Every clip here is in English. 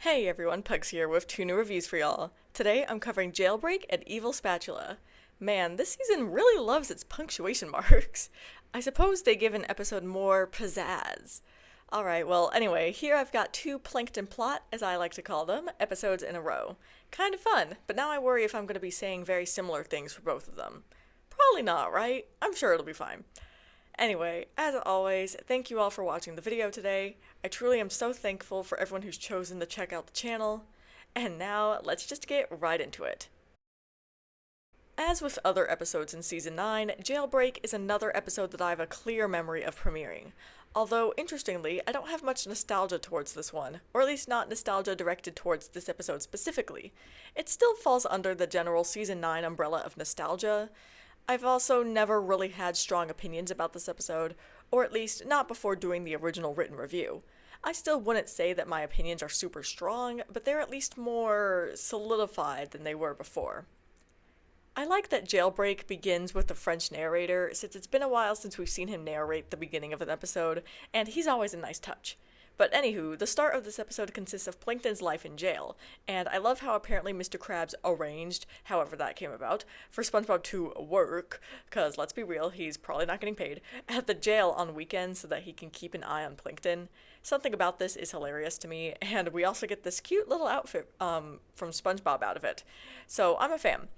Hey everyone, Pugs here with two new reviews for y'all. Today I'm covering Jailbreak and Evil Spatula. Man, this season really loves its punctuation marks. I suppose they give an episode more pizzazz. Alright, well, anyway, here I've got two plankton plot, as I like to call them, episodes in a row. Kind of fun, but now I worry if I'm going to be saying very similar things for both of them. Probably not, right? I'm sure it'll be fine. Anyway, as always, thank you all for watching the video today. I truly am so thankful for everyone who's chosen to check out the channel. And now, let's just get right into it. As with other episodes in Season 9, Jailbreak is another episode that I have a clear memory of premiering. Although, interestingly, I don't have much nostalgia towards this one, or at least not nostalgia directed towards this episode specifically. It still falls under the general Season 9 umbrella of nostalgia. I've also never really had strong opinions about this episode, or at least not before doing the original written review. I still wouldn't say that my opinions are super strong, but they're at least more solidified than they were before. I like that Jailbreak begins with the French narrator, since it's been a while since we've seen him narrate the beginning of an episode, and he's always a nice touch. But anywho, the start of this episode consists of Plankton's life in jail, and I love how apparently Mr. Krabs arranged, however that came about, for SpongeBob to work, cause let's be real, he's probably not getting paid, at the jail on weekends so that he can keep an eye on Plankton. Something about this is hilarious to me, and we also get this cute little outfit from SpongeBob out of it. So I'm a fan.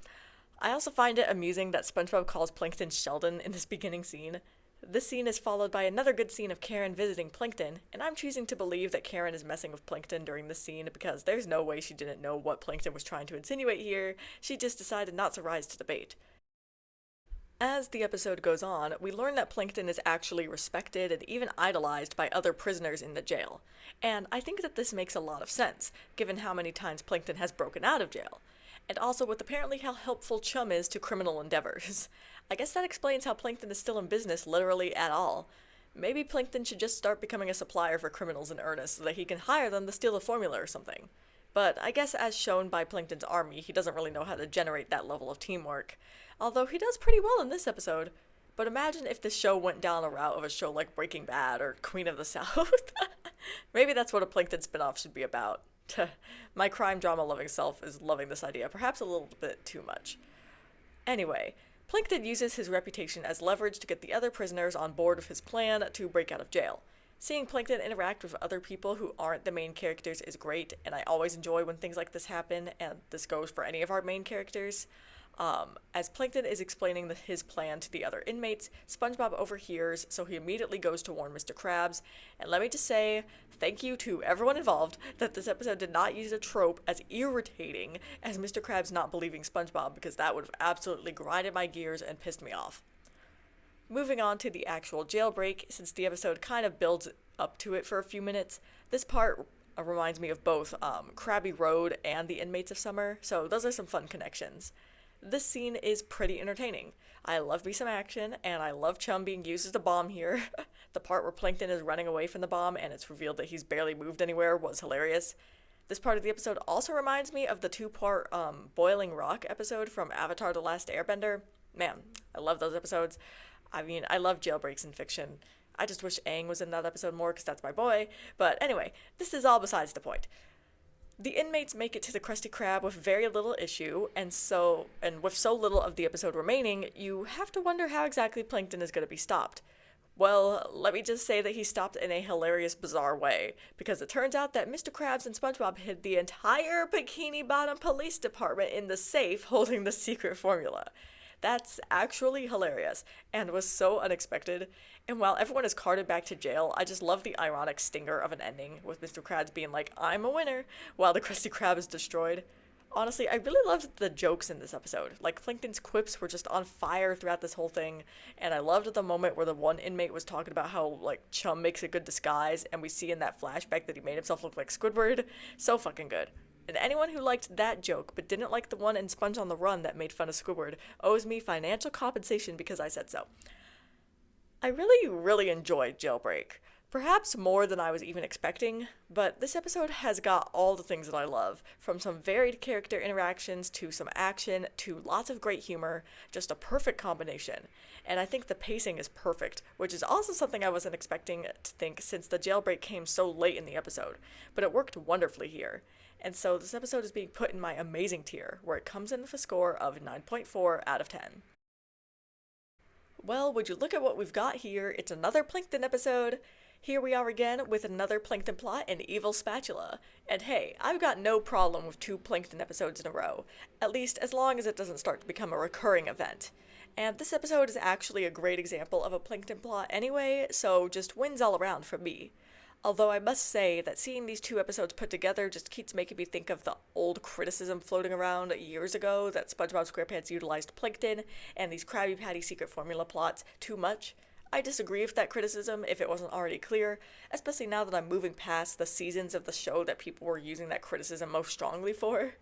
I also find it amusing that SpongeBob calls Plankton Sheldon in this beginning scene. This scene is followed by another good scene of Karen visiting Plankton, and I'm choosing to believe that Karen is messing with Plankton during this scene because there's no way she didn't know what Plankton was trying to insinuate here. She just decided not to rise to the bait. As the episode goes on, we learn that Plankton is actually respected and even idolized by other prisoners in the jail. And I think that this makes a lot of sense, given how many times Plankton has broken out of jail. And also with apparently how helpful Chum is to criminal endeavors. I guess that explains how Plankton is still in business literally at all. Maybe Plankton should just start becoming a supplier for criminals in earnest so that he can hire them to steal the formula or something. But I guess as shown by Plankton's army, he doesn't really know how to generate that level of teamwork. Although he does pretty well in this episode. But imagine if this show went down a route of a show like Breaking Bad or Queen of the South. Maybe that's what a Plankton spinoff should be about. My crime drama loving self is loving this idea, perhaps a little bit too much. Anyway, Plankton uses his reputation as leverage to get the other prisoners on board with his plan to break out of jail. Seeing Plankton interact with other people who aren't the main characters is great, and I always enjoy when things like this happen, and this goes for any of our main characters. As Plankton is explaining his plan to the other inmates, SpongeBob overhears, so he immediately goes to warn Mr. Krabs. And let me just say, thank you to everyone involved that this episode did not use a trope as irritating as Mr. Krabs not believing SpongeBob, because that would have absolutely grinded my gears and pissed me off. Moving on to the actual jailbreak, since the episode kind of builds up to it for a few minutes, this part reminds me of both Krabby Road and the Inmates of Summer, so those are some fun connections. This scene is pretty entertaining. I love me some action, and I love Chum being used as a bomb here. The part where Plankton is running away from the bomb and it's revealed that he's barely moved anywhere was hilarious. This part of the episode also reminds me of the two-part Boiling Rock episode from Avatar: The Last Airbender. Man, I love those episodes. I mean, I love jailbreaks in fiction. I just wish Aang was in that episode more because that's my boy. But anyway, this is all besides the point. The inmates make it to the Krusty Krab with very little issue, and with so little of the episode remaining, you have to wonder how exactly Plankton is going to be stopped. Well, let me just say that he's stopped in a hilarious, bizarre way, because it turns out that Mr. Krabs and SpongeBob hid the entire Bikini Bottom police department in the safe holding the secret formula. That's actually hilarious, and was so unexpected. And while everyone is carted back to jail, I just love the ironic stinger of an ending, with Mr. Krabs being like, I'm a winner, while the Krusty Krab is destroyed. Honestly, I really loved the jokes in this episode. Like, Plankton's quips were just on fire throughout this whole thing, and I loved the moment where the one inmate was talking about how, like, Chum makes a good disguise, and we see in that flashback that he made himself look like Squidward. So fucking good. And anyone who liked that joke but didn't like the one in Sponge on the Run that made fun of Squidward owes me financial compensation because I said so. I really enjoyed Jailbreak. Perhaps more than I was even expecting, but this episode has got all the things that I love, from some varied character interactions to some action to lots of great humor, just a perfect combination. And I think the pacing is perfect, which is also something I wasn't expecting to think since the jailbreak came so late in the episode, but it worked wonderfully here. And so this episode is being put in my amazing tier, where it comes in with a score of 9.4 out of 10. Well, would you look at what we've got here? It's another Plankton episode. Here we are again with another Plankton plot and Evil Spatula. And hey, I've got no problem with 2 Plankton episodes in a row, at least as long as it doesn't start to become a recurring event. And this episode is actually a great example of a Plankton plot anyway, so just wins all around for me. Although I must say that seeing these 2 episodes put together just keeps making me think of the old criticism floating around years ago that SpongeBob SquarePants utilized Plankton and these Krabby Patty secret formula plots too much. I disagree with that criticism if it wasn't already clear, especially now that I'm moving past the seasons of the show that people were using that criticism most strongly for.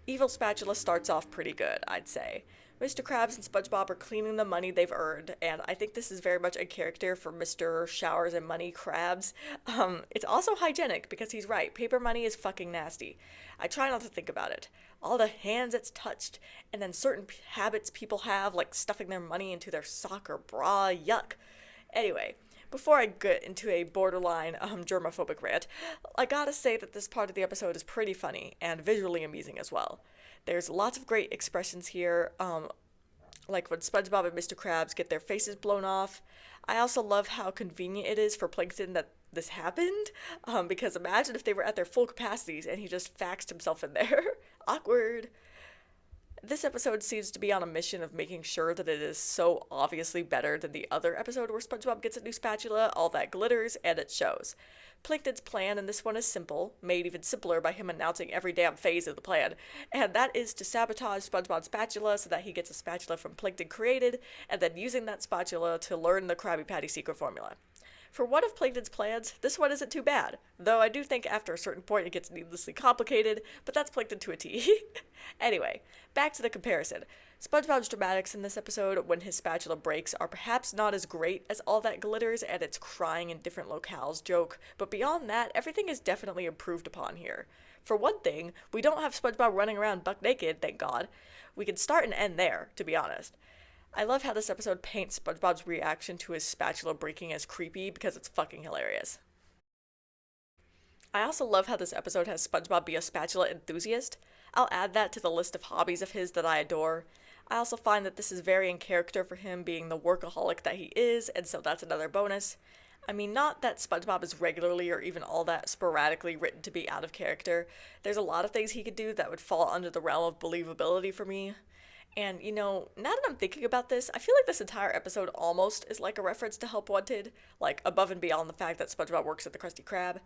Evil Spatula starts off pretty good, I'd say. Mr. Krabs and SpongeBob are cleaning the money they've earned, and I think this is very much a character for Mr. Showers and Money Krabs. It's also hygienic, because he's right, paper money is fucking nasty. I try not to think about it. All the hands it's touched, and then certain habits people have, like stuffing their money into their sock or bra, yuck. Anyway, before I get into a borderline germophobic rant, I gotta say that this part of the episode is pretty funny, and visually amusing as well. There's lots of great expressions here, like when SpongeBob and Mr. Krabs get their faces blown off. I also love how convenient it is for Plankton that this happened, because imagine if they were at their full capacities and he just faxed himself in there. Awkward. This episode seems to be on a mission of making sure that it is so obviously better than the other episode where SpongeBob gets a new spatula, all that glitters, and it shows. Plankton's plan in this one is simple, made even simpler by him announcing every damn phase of the plan, and that is to sabotage SpongeBob's spatula so that he gets a spatula from Plankton created, and then using that spatula to learn the Krabby Patty secret formula. For one of Plankton's plans, this one isn't too bad, though I do think after a certain point it gets needlessly complicated, but that's Plankton to a T. Anyway, back to the comparison. SpongeBob's dramatics in this episode when his spatula breaks are perhaps not as great as all that glitters and its crying in different locales joke, but beyond that, everything is definitely improved upon here. For one thing, we don't have SpongeBob running around buck naked, thank God. We can start and end there, to be honest. I love how this episode paints SpongeBob's reaction to his spatula breaking as creepy because it's fucking hilarious. I also love how this episode has SpongeBob be a spatula enthusiast. I'll add that to the list of hobbies of his that I adore. I also find that this is very in character for him being the workaholic that he is, and so that's another bonus. I mean, not that SpongeBob is regularly or even all that sporadically written to be out of character. There's a lot of things he could do that would fall under the realm of believability for me. And, now that I'm thinking about this, I feel like this entire episode almost is like a reference to Help Wanted, like above and beyond the fact that SpongeBob works at the Krusty Krab.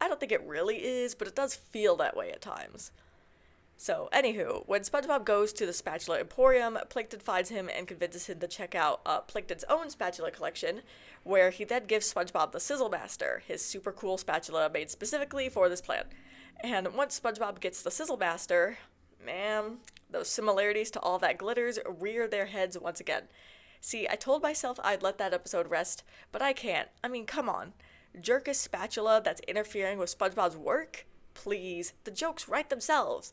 I don't think it really is, but it does feel that way at times. So, anywho, when SpongeBob goes to the Spatula Emporium, Plankton finds him and convinces him to check out Plankton's own spatula collection, where he then gives SpongeBob the Sizzle Master, his super cool spatula made specifically for this plan. And once SpongeBob gets the Sizzle Master, man, those similarities to all that glitters rear their heads once again. See, I told myself I'd let that episode rest, but I can't. I mean, come on. Jerk a spatula that's interfering with SpongeBob's work? Please, the jokes write themselves.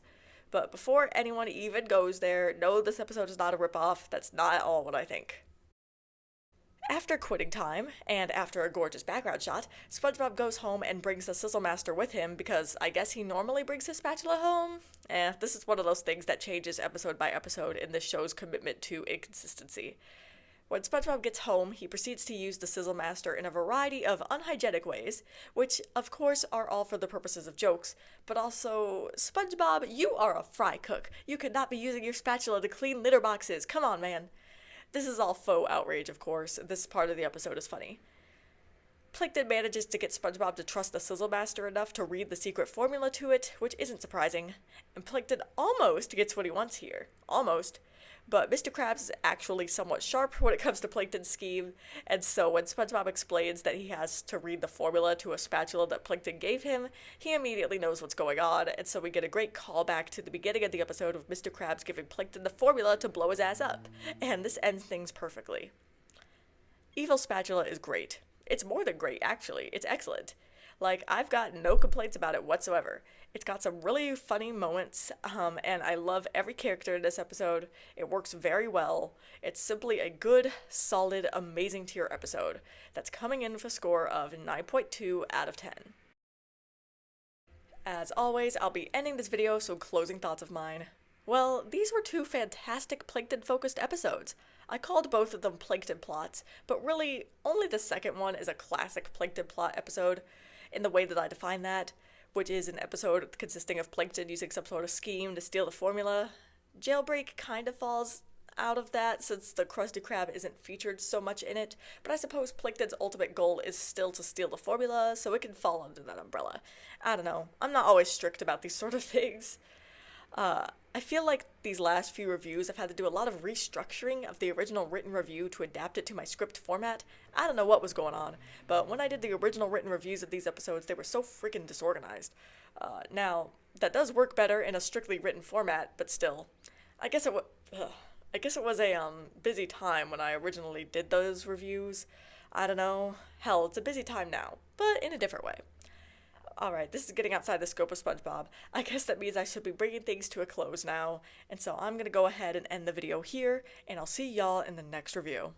But before anyone even goes there, no, this episode is not a ripoff. That's not at all what I think. After quitting time, and after a gorgeous background shot, SpongeBob goes home and brings the Sizzle Master with him because I guess he normally brings his spatula home? This is one of those things that changes episode by episode in this show's commitment to inconsistency. When SpongeBob gets home, he proceeds to use the Sizzle Master in a variety of unhygienic ways, which, of course, are all for the purposes of jokes, but also, SpongeBob, you are a fry cook. You could not be using your spatula to clean litter boxes. Come on, man. This is all faux outrage, of course. This part of the episode is funny. Plankton manages to get SpongeBob to trust the Sizzle Master enough to read the secret formula to it, which isn't surprising, and Plankton almost gets what he wants here. Almost. But Mr. Krabs is actually somewhat sharp when it comes to Plankton's scheme, and so when SpongeBob explains that he has to read the formula to a spatula that Plankton gave him, he immediately knows what's going on, and so we get a great callback to the beginning of the episode of Mr. Krabs giving Plankton the formula to blow his ass up, and this ends things perfectly. Evil Spatula is great. It's more than great, actually. It's excellent. Like, I've got no complaints about it whatsoever. It's got some really funny moments, and I love every character in this episode. It works very well. It's simply a good, solid, amazing tier episode that's coming in with a score of 9.2 out of 10. As always, I'll be ending this video, so closing thoughts of mine. Well, these were two fantastic plankton-focused episodes. I called both of them plankton plots, but really, only the second one is a classic plankton plot episode, in the way that I define that, which is an episode consisting of plankton using some sort of scheme to steal the formula. Jailbreak kind of falls out of that since the Krusty Krab isn't featured so much in it, but I suppose Plankton's ultimate goal is still to steal the formula, so it can fall under that umbrella. I don't know, I'm not always strict about these sort of things. I feel like these last few reviews I've had to do a lot of restructuring of the original written review to adapt it to my script format. I don't know what was going on, but when I did the original written reviews of these episodes, they were so freaking disorganized. Now, that does work better in a strictly written format, but still, I guess it was a busy time when I originally did those reviews. I don't know. Hell, it's a busy time now, but in a different way. Alright, this is getting outside the scope of SpongeBob. I guess that means I should be bringing things to a close now, and so I'm gonna go ahead and end the video here, and I'll see y'all in the next review.